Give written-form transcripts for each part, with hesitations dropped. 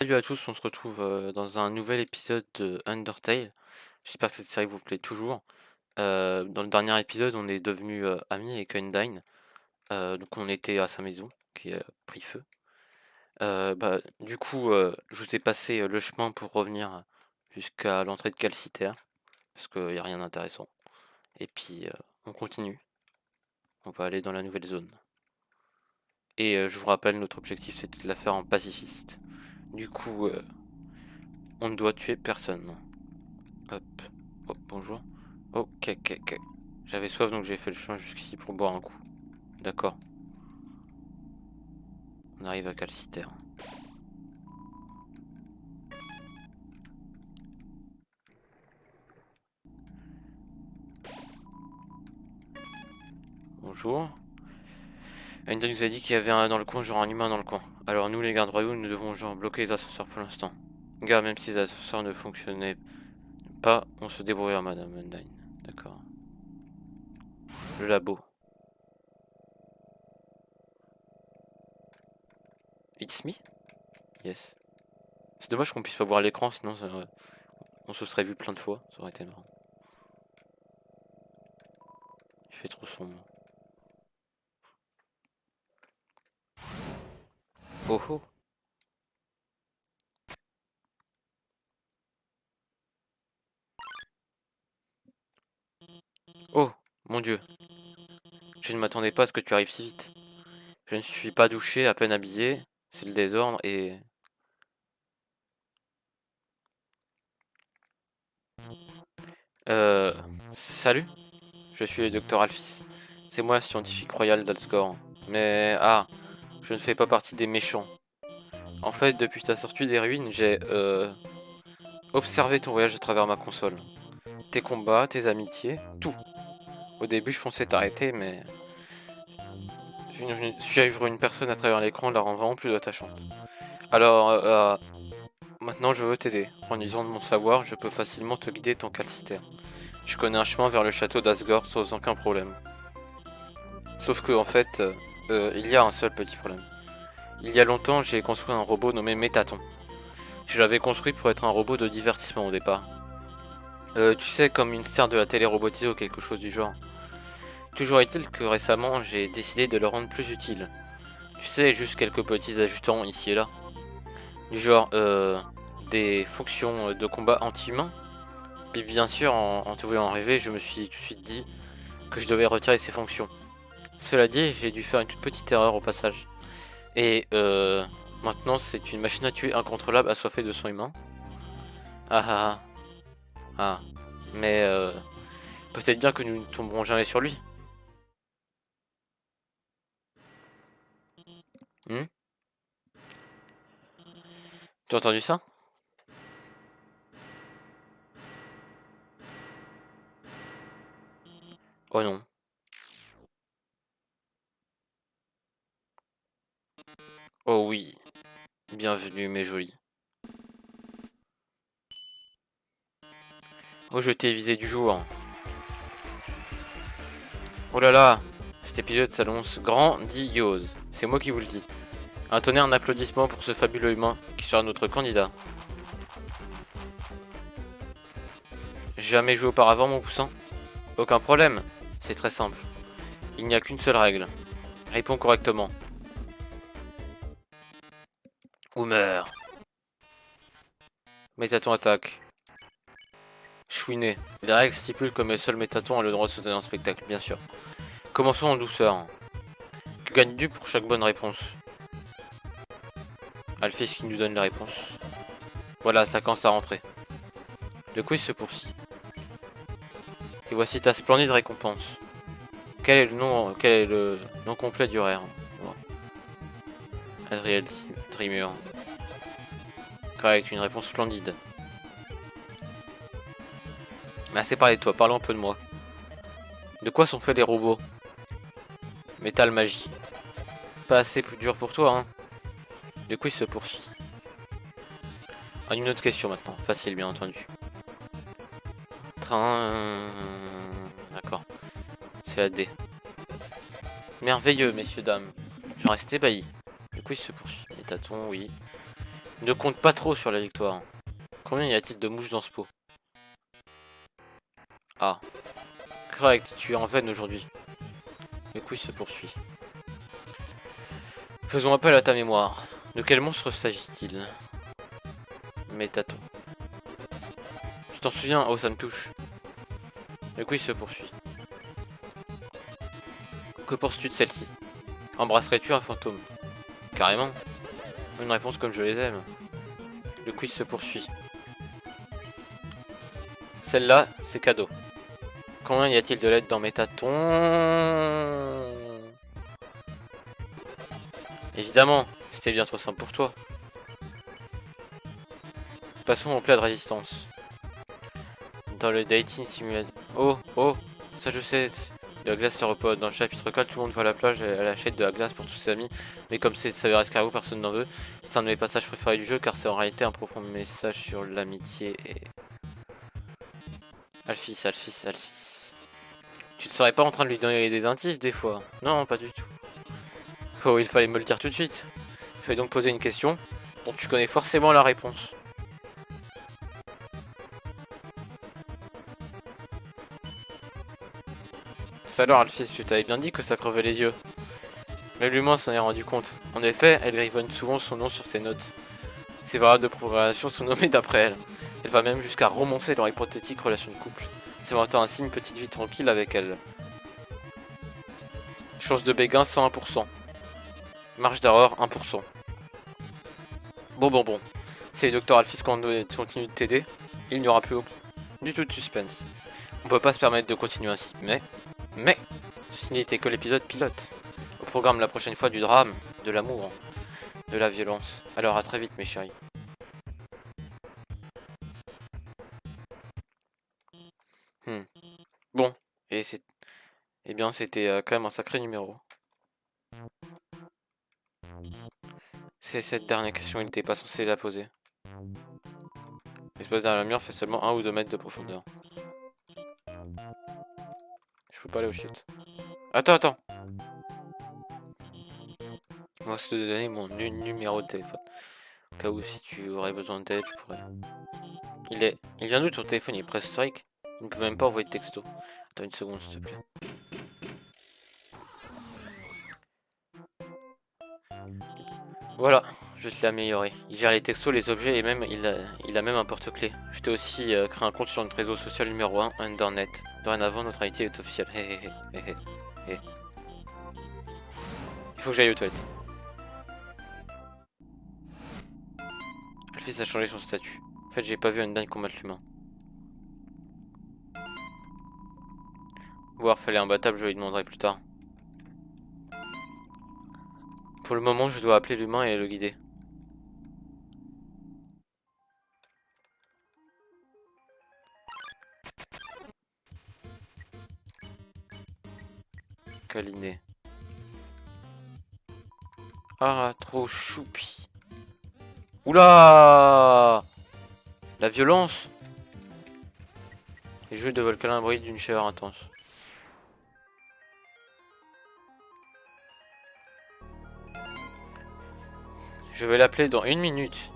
Salut à tous, on se retrouve dans un nouvel épisode de Undertale. J'espère que cette série vous plaît toujours. Dans le dernier épisode, on est devenus amis avec Undyne. Donc on était à sa maison qui a pris feu. Je vous ai passé le chemin pour revenir jusqu'à l'entrée de Calciter, parce qu'il n'y a rien d'intéressant. Et puis on continue. On va aller dans la nouvelle zone. Et je vous rappelle, notre objectif c'était de la faire en pacifiste. Du coup, on ne doit tuer personne. Hop. Oh, bonjour. Ok, ok, ok. J'avais soif donc j'ai fait le chemin jusqu'ici pour boire un coup. D'accord. On arrive à Calciter. Bonjour. Enda nous a dit qu'il y avait dans le coin, genre un humain dans le coin. Alors nous les gardes royaux, nous devons genre bloquer les ascenseurs pour l'instant. Gars, même si les ascenseurs ne fonctionnaient pas, on se débrouillera, Madame Undyne. D'accord. Le labo. It's me? Yes. C'est dommage qu'on puisse pas voir l'écran, sinon on se serait vu plein de fois. Ça aurait été marrant. Il fait trop sombre. Oh oh. Oh, mon Dieu. Je ne m'attendais pas à ce que tu arrives si vite. Je ne suis pas douché, à peine habillé. C'est le désordre et... Euh... Salut, je suis le docteur Alphys. C'est moi, scientifique royal d'Alsgore. Mais... Ah, je ne fais pas partie des méchants. En fait, depuis ta sortie des ruines, j'ai... observé ton voyage à travers ma console. Tes combats, tes amitiés, tout. Au début, je pensais t'arrêter, mais... Suivre une personne à travers l'écran la rend vraiment plus attachante. Alors, maintenant je veux t'aider. En usant de mon savoir, je peux facilement te guider ton calciter. Je connais un chemin vers le château d'Asgore sans aucun problème. Sauf que en fait, il y a un seul petit problème. Il y a longtemps, j'ai construit un robot nommé Métaton. Je l'avais construit pour être un robot de divertissement au départ. Tu sais, comme une star de la télé robotisée ou quelque chose du genre. Toujours est-il que récemment, j'ai décidé de le rendre plus utile. Tu sais, juste quelques petits ajustants ici et là. Du genre, des fonctions de combat anti-humain. Puis bien sûr, en te voyant rêver, je me suis tout de suite dit que je devais retirer ces fonctions. Cela dit, j'ai dû faire une toute petite erreur au passage. Et maintenant, c'est une machine à tuer incontrôlable assoiffée de sang humain. Ah ah ah. Ah. Mais peut-être bien que nous ne tomberons jamais sur lui. Hmm. Tu as entendu ça? Oh non. Oh oui. Bienvenue, mes jolis. Oh, je t'ai visé du jour. Oh là là. Cet épisode s'annonce grandiose. C'est moi qui vous le dis. Un tonnerre d'applaudissements pour ce fabuleux humain qui sera notre candidat. Jamais joué auparavant, mon poussin? Aucun problème. C'est très simple. Il n'y a qu'une seule règle. Réponds correctement. Ou meurs. Métaton attaque. Chouiné. Les règles stipulent que seul Métaton a le droit de se donner un spectacle, bien sûr. Commençons en douceur. Que gagnes-tu pour chaque bonne réponse? Alphys qui nous donne les réponses. Voilà, ça commence à rentrer. Le quiz se poursuit. Et voici ta splendide récompense. Quel est le nom complet du rare? Adriel Dreamer. Correct, une réponse splendide. Mais assez parlé de toi, parlons un peu de moi. De quoi sont faits les robots? Métal magie. Pas assez plus dur pour toi, hein? Le quiz se poursuit. Ah, une autre question maintenant, facile bien entendu. Train... D'accord, c'est la D. Merveilleux, messieurs, dames. J'en reste ébahi. Le quiz se poursuit. Les tâtons, oui. Ne compte pas trop sur la victoire. Combien y a-t-il de mouches dans ce pot? Ah. Correct, tu es en veine aujourd'hui. Le quiz se poursuit. Faisons appel à ta mémoire. De quel monstre s'agit-il? Métaton. Tu t'en souviens? Oh, ça me touche. Le quiz se poursuit. Que penses-tu de celle-ci? Embrasserais-tu un fantôme? Carrément. Une réponse comme je les aime. Le quiz se poursuit. Celle-là, c'est cadeau. Combien y a-t-il de lettres dans Métaton? Évidemment, c'était bien trop simple pour toi. Passons au plat de résistance. Dans le dating simulator. Oh, oh, ça je sais. De la glace se repose. Dans le chapitre 4, tout le monde va à la plage, elle achète de la glace pour tous ses amis. Mais comme c'est s'avère escargot, personne n'en veut. C'est un de mes passages préférés du jeu car c'est en réalité un profond message sur l'amitié et... Alphys, Alphys, Alphys. Tu ne serais pas en train de lui donner des indices des fois? Non, pas du tout. Oh, il fallait me le dire tout de suite. Je vais donc poser une question dont tu connais forcément la réponse. Ça alors, Alphys, tu t'avais bien dit que ça crevait les yeux. Mais l'humain s'en est rendu compte. En effet, elle griffonne souvent son nom sur ses notes. Ses variables de programmation sont nommées d'après elle. Elle va même jusqu'à romancer leur hypothétique relation de couple. C'est maintenant ainsi une petite vie tranquille avec elle. Chance de béguin 101%. Marge d'erreur 1%. Bon. C'est le docteur Alphys qui continue de t'aider. Il n'y aura plus du tout de suspense. On peut pas se permettre de continuer ainsi. Mais, ceci n'était que l'épisode pilote. Au programme la prochaine fois du drame, de l'amour, de la violence. Alors à très vite mes chéris. Bon, et c'est... Eh bien c'était quand même un sacré numéro. C'est cette dernière question, il n'était pas censé la poser. L'espace derrière le mur fait seulement 1 ou 2 mètres de profondeur. Je peux pas aller au shit. Attends. Moi, c'est de donner mon numéro de téléphone. Au cas où, si tu aurais besoin d'aide, tu pourrais. Il vient d'où ton téléphone? Il est préhistorique. Il ne peut même pas envoyer de texto. Attends une seconde, s'il te plaît. Voilà, je te l'ai amélioré. Il gère les textos, les objets et même il a même un porte-clés. Je t'ai aussi créé un compte sur notre réseau social numéro 1, Undernet. Dorénavant, notre amitié est officielle. Hé. Il faut que j'aille aux toilettes. Alphys a changé son statut. En fait, j'ai pas vu Undyne combattre l'humain. Voir fallait imbattable, je lui demanderai plus tard. Pour le moment, je dois appeler l'humain et le guider. Câliner. Ah, trop choupi. Oula! La violence! Les jeux de Volcalin bruit d'une chaleur intense. Je vais l'appeler dans 1 minute.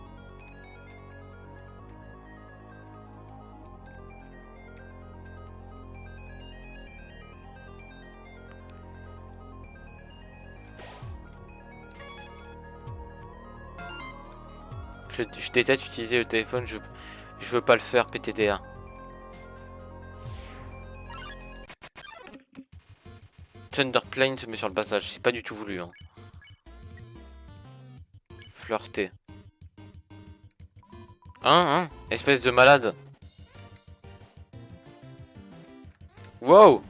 Je déteste utiliser le téléphone, je veux pas le faire, PTDA. Thunderplane se met sur le passage, c'est pas du tout voulu. Hein. Flirter. Hein? Espèce de malade. Wow!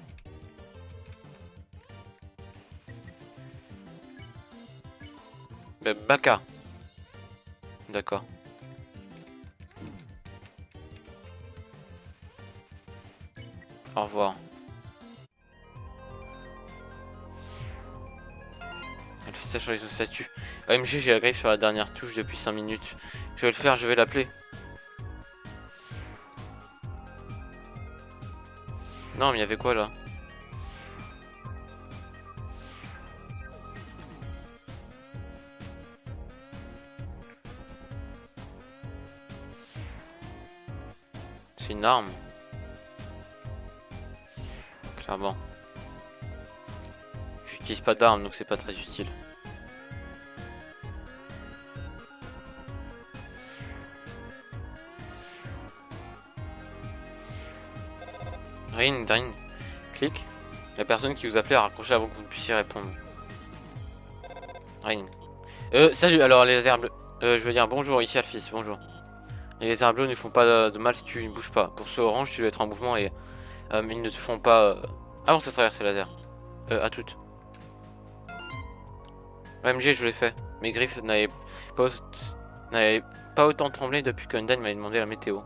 Baka. D'accord. Au revoir. Elle fait ça sur les statuts. OMG, j'ai la griffe sur la dernière touche depuis 5 minutes. Je vais le faire, je vais l'appeler. Non, mais il y avait quoi là? C'est une arme. Clairement. J'utilise pas d'arme donc c'est pas très utile. Ring, ring. Clic. La personne qui vous appelait a raccroché avant que vous puissiez répondre. Ring. Salut, alors les lasers bleus. Je veux dire bonjour, ici Alphys, bonjour. Les lasers bleus ne font pas de mal si tu ne bouges pas. Pour ceux orange, tu dois être en mouvement et ils ne te font pas. Ah bon, ça traverse les lasers. À toutes. OMG, je l'ai fait. Mes griffes n'avaient pas autant tremblé depuis qu'Undan m'avait demandé la météo.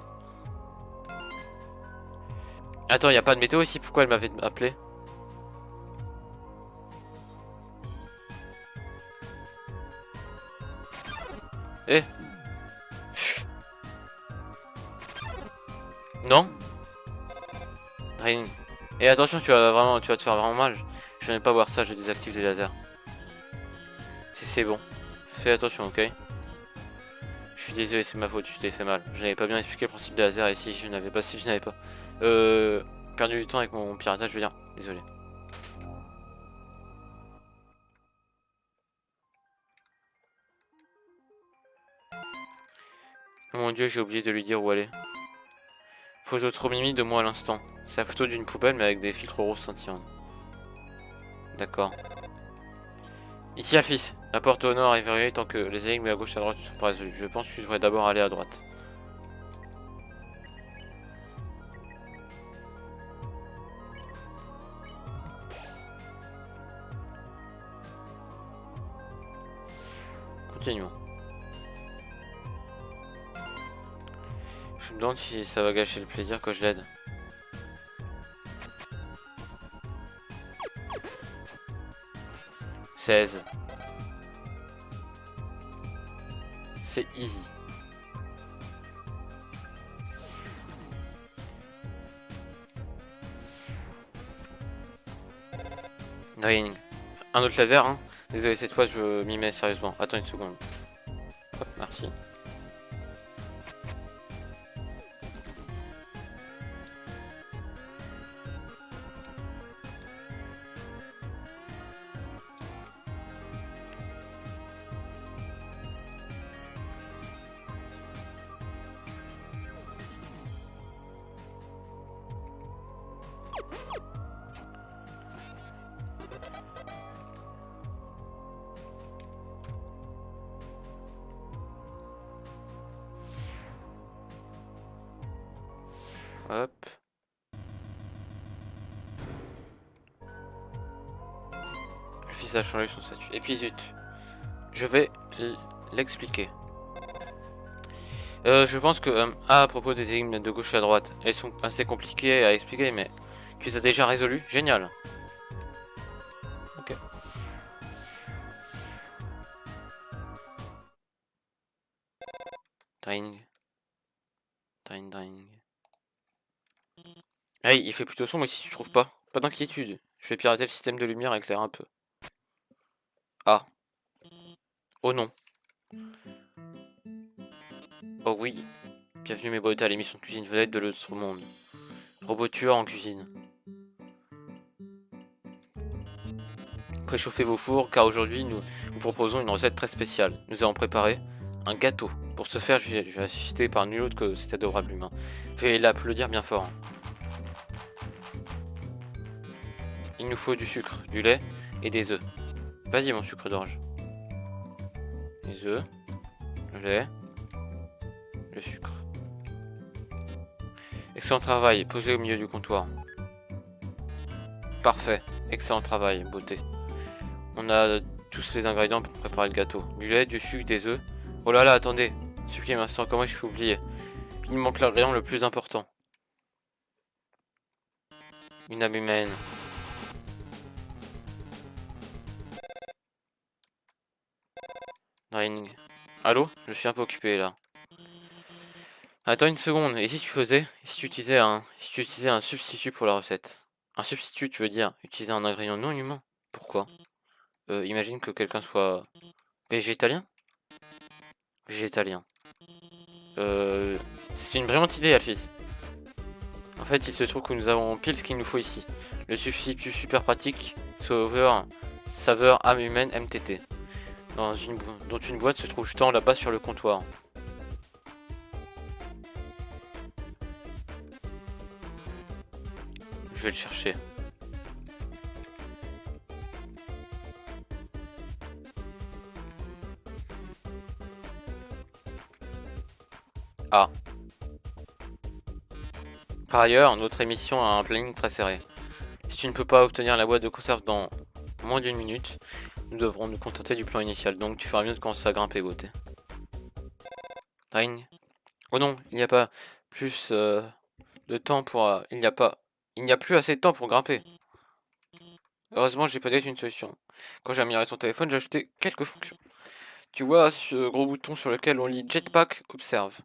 Attends, y a pas de météo ici, pourquoi elle m'avait appelé? Eh? Non? Rien. Et attention, tu vas te faire vraiment mal. Je n'aime pas voir ça, je désactive les lasers. Si c'est bon. Fais attention, ok? Je suis désolé, c'est ma faute, je t'ai fait mal. Je n'avais pas bien expliqué le principe des lasers et si je n'avais pas. Perdu du temps avec mon piratage, je veux dire. Désolé. Oh mon dieu, j'ai oublié de lui dire où aller. Photo trop mimi de moi à l'instant. C'est la photo d'une poubelle mais avec des filtres roses scintillants. D'accord. Ici Alphys, la porte au nord est verrouillée tant que les énigmes à gauche et à droite ne sont pas résolues. Je pense que tu devrais d'abord aller à droite. Continuons. Je me demande si ça va gâcher le plaisir que je l'aide. « 16. C'est easy. Ring. Un autre laser, hein. Désolé, cette fois je m'y mets sérieusement. Attends une seconde. Hop, merci. Hop. Le fils a changé son statut. Et puis zut. Je vais l'expliquer. Je pense que à propos des énigmes de gauche à droite, elles sont assez compliquées à expliquer, mais tu les as déjà résolues. Génial. Ok. Drain. Drain, drain. Hey, il fait plutôt sombre ici, tu trouves pas? Pas d'inquiétude. Je vais pirater le système de lumière et éclairer un peu. Ah. Oh non. Oh oui. Bienvenue mes beautés à l'émission de cuisine vedette de l'autre monde. Robot tueur en cuisine. Préchauffez vos fours car aujourd'hui nous vous proposons une recette très spéciale. Nous avons préparé un gâteau. Pour ce faire, je vais assister par nul autre que cet adorable humain. Veuillez l'applaudir bien fort. Il nous faut du sucre, du lait et des œufs. Vas-y mon sucre d'orge. Les œufs, le lait, le sucre. Excellent travail, posez au milieu du comptoir. Parfait, excellent travail, beauté. On a tous les ingrédients pour préparer le gâteau. Du lait, du sucre, des œufs. Oh là là, attendez. Supplie un instant, comment je peux oublier? Il me manque l'ingrédient le plus important. Une âme humaine. Ring. Allô? Je suis un peu occupé là. Attends une seconde, et si tu faisais, si tu utilisais un substitut pour la recette? Un substitut, tu veux dire, utiliser un ingrédient non humain? Pourquoi? Imagine que quelqu'un soit végétalien? Végétalien. C'est une brillante idée, Alphys. fait, il se trouve que nous avons pile ce qu'il nous faut ici. Le substitut super pratique, saveur âme humaine MTT. Dont une boîte se trouve justement là-bas sur le comptoir. Je vais le chercher. Ah. Par ailleurs, notre émission a un planning très serré. Si tu ne peux pas obtenir la boîte de conserve dans moins d'une minute, nous devrons nous contenter du plan initial. Donc tu feras mieux de commencer à grimper, beauté. Rain. Oh non, il n'y a pas plus de temps pour... Il n'y a plus assez de temps pour grimper. Heureusement, j'ai peut-être une solution. Quand j'ai amélioré ton téléphone, j'ai ajouté quelques fonctions. Tu vois ce gros bouton sur lequel on lit Jetpack Observe.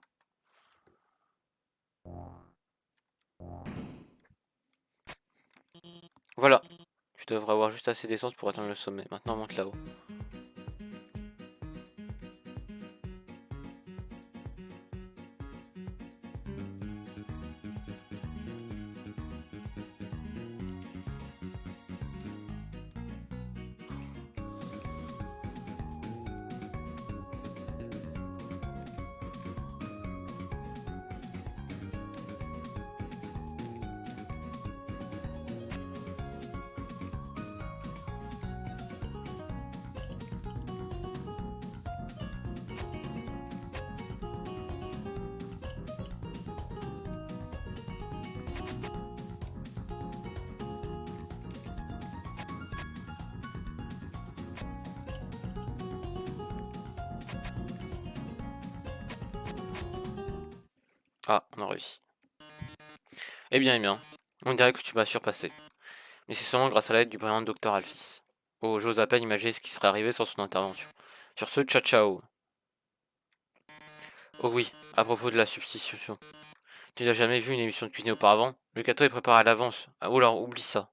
Voilà. Tu devrais avoir juste assez d'essence pour atteindre le sommet. Maintenant, monte là-haut. Ah, on a réussi. Eh bien, on dirait que tu m'as surpassé. Mais c'est sûrement grâce à l'aide du brillant docteur Alphys. Oh, j'ose à peine imaginer ce qui serait arrivé sans son intervention. Sur ce, ciao ciao. Oh oui, à propos de la substitution. Tu n'as jamais vu une émission de cuisine auparavant? Le gâteau est préparé à l'avance. Ah, oh alors, oublie ça.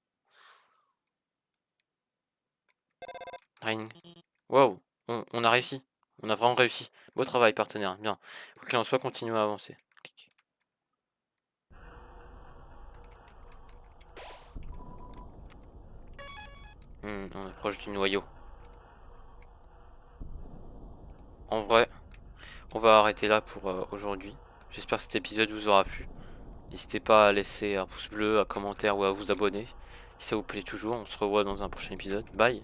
Ring. Wow, on a réussi. On a vraiment réussi. Beau travail, partenaire. Bien. Quoi qu'il en soit, continuons à avancer. Clic. On est proche du noyau. En vrai, on va arrêter là pour aujourd'hui. J'espère que cet épisode vous aura plu. N'hésitez pas à laisser un pouce bleu, un commentaire ou à vous abonner. Si ça vous plaît toujours, on se revoit dans un prochain épisode. Bye!